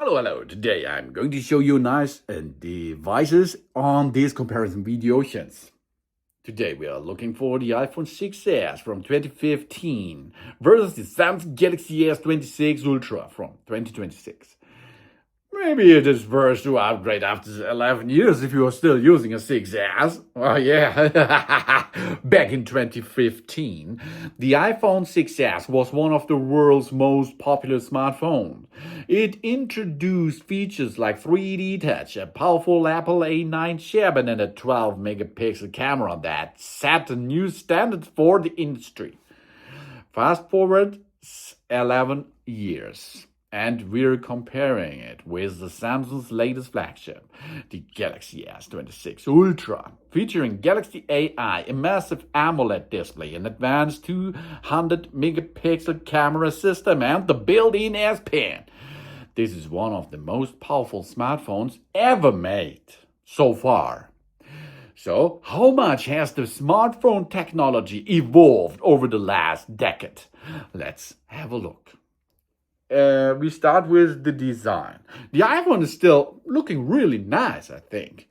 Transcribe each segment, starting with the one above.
Hello. Today I'm going to show you nice devices on these comparison videos. Today we are looking for the iPhone 6s from 2015 versus the Samsung Galaxy S26 Ultra from 2026. Maybe it is worth to upgrade after 11 years if you are still using a 6S. Oh yeah, back in 2015, the iPhone 6S was one of the world's most popular smartphones. It introduced features like 3D Touch, a powerful Apple A9 chip, and a 12-megapixel camera that set a new standard for the industry. Fast forward 11 years. And we're comparing it with the Samsung's latest flagship, the Galaxy S26 Ultra, featuring Galaxy AI, a massive AMOLED display, an advanced 200-megapixel camera system, and the built-in S Pen. This is one of the most powerful smartphones ever made so far. So, how much has the smartphone technology evolved over the last decade? Let's have a look. We start with the design. The iPhone is still looking really nice, I think.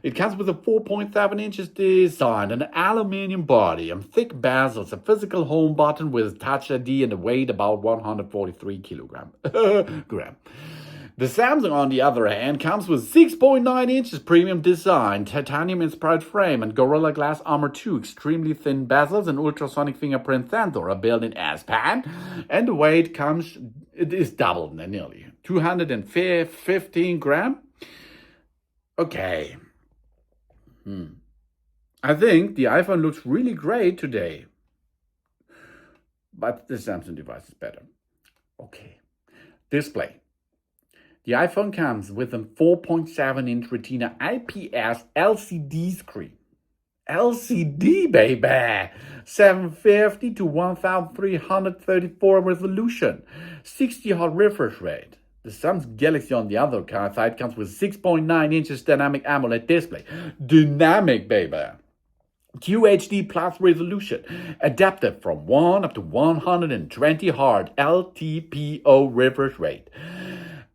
It comes with a 4.7 inches design, an aluminium body, and thick bezels, a physical home button with Touch ID, and a weight about 143 kilogram. The Samsung, on the other hand, comes with 6.9 inches premium design, titanium-inspired frame, and Gorilla Glass Armor 2, extremely thin bezels, and ultrasonic fingerprint sensor, a built-in S Pen, and the weight is doubled nearly, 215 gram. Okay. I think the iPhone looks really great today, but the Samsung device is better. Okay. Display. The iPhone comes with a 4.7-inch Retina IPS LCD screen. LCD, baby! 750 to 1334 resolution, 60 Hz refresh rate. The Samsung Galaxy, on the other side, comes with 6.9 inches dynamic AMOLED display. Dynamic, baby! QHD plus resolution, adaptive from 1 up to 120 Hz LTPO refresh rate.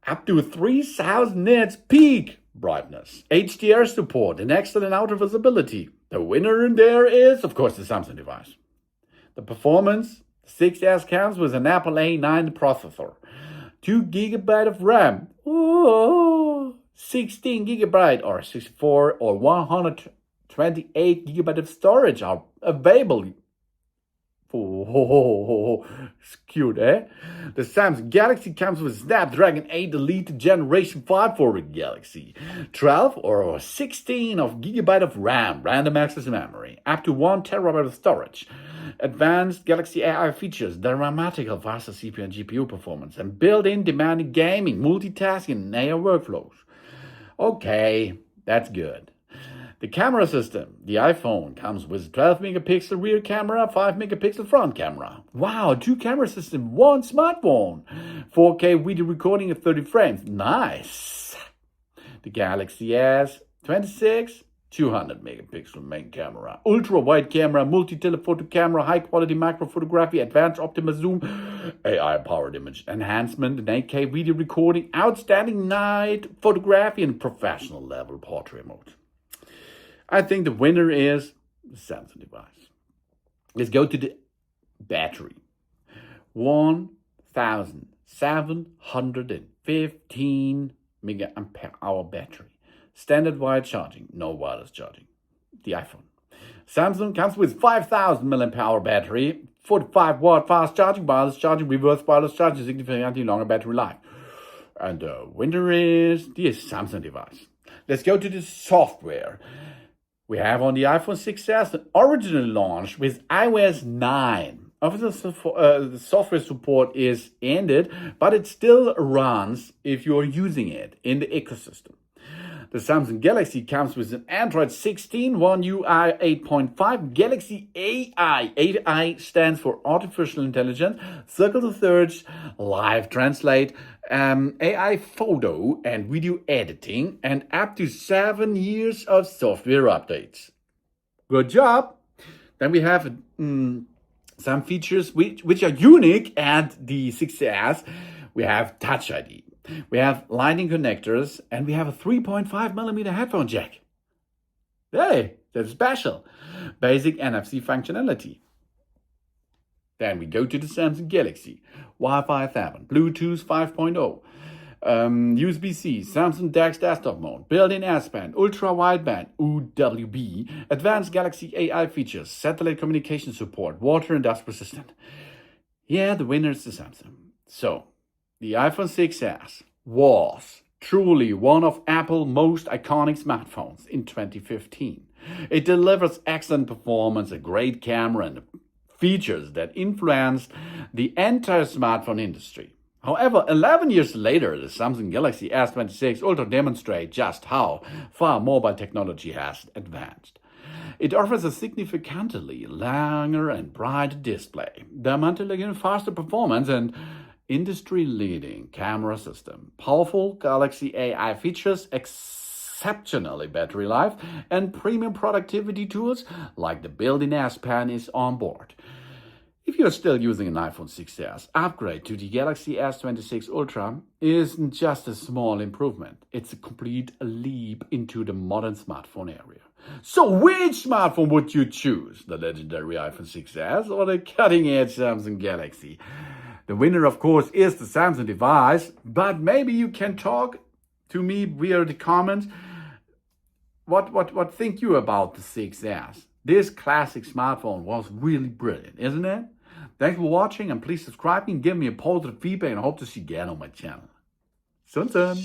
Up to 3000 nits peak brightness, HDR support, and excellent outer visibility. The winner in there is, of course, the Samsung device. The performance, the 6S comes with an Apple A9 processor, 2 GB of RAM, 16 GB or 64 or 128 GB of storage are available. It's cute, eh? The Samsung Galaxy comes with Snapdragon 8 Elite Generation 5 for the Galaxy, 12 or 16 of GB of RAM, random access memory, up to 1 TB of storage. Advanced Galaxy AI features dramatical faster CPU and GPU performance, and built-in demanding gaming, multitasking, and AI workflows. Okay, that's good. The camera system. The iPhone comes with 12-megapixel rear camera, 5-megapixel front camera. Wow, 2 camera system, 1 smartphone. 4K video recording at 30 frames. Nice. The Galaxy S26, 200-megapixel main camera. Ultra-wide camera, multi-telephoto camera, high-quality macro photography, advanced optimal zoom, AI-powered image enhancement, and 8K video recording, outstanding night photography, and professional-level portrait mode. I think the winner is the Samsung device. Let's go to the battery. 1715 mAh battery. Standard wire charging, no wireless charging. The iPhone. Samsung comes with 5000 mAh battery, 45-watt fast charging, wireless charging, reverse wireless charging, significantly longer battery life. And the winner is the Samsung device. Let's go to the software. We have on the iPhone 6s originally launched with iOS 9. Obviously, the software support is ended, but it still runs if you're using it in the ecosystem. The Samsung Galaxy comes with an Android 16, One UI 8.5, Galaxy AI. AI stands for Artificial Intelligence, Circle to Search, Live Translate, AI photo and video editing, and up to 7 years of software updates. Good job! Then we have some features which are unique at the 6S. We have Touch ID. We have lightning connectors, and we have a 3.5mm headphone jack. Hey, that's special. Basic NFC functionality. Then we go to the Samsung Galaxy. Wi-Fi 7, Bluetooth 5.0, USB-C, Samsung DeX desktop mode, built-in S-Band, ultra-wideband, UWB, advanced Galaxy AI features, satellite communication support, water and dust resistant. Yeah, the winner is the Samsung. So, the iPhone 6s was truly one of Apple's most iconic smartphones in 2015. It delivers excellent performance, a great camera, and features that influenced the entire smartphone industry. However, 11 years later, the Samsung Galaxy S26 Ultra demonstrates just how far mobile technology has advanced. It offers a significantly longer and brighter display, demonstrating faster performance and industry-leading camera system, powerful Galaxy AI features, exceptionally battery life, and premium productivity tools like the built-in S-Pen is on board. If you're still using an iPhone 6s, upgrade to the Galaxy S26 Ultra isn't just a small improvement. It's a complete leap into the modern smartphone area. So which smartphone would you choose? The legendary iPhone 6s or the cutting-edge Samsung Galaxy? The winner, of course, is the Samsung device, but maybe you can talk to me via the comments. What think you about the 6s? This classic smartphone was really brilliant, isn't it? Thanks for watching, and please subscribe and give me a positive feedback, and I hope to see you again on my channel. Sun.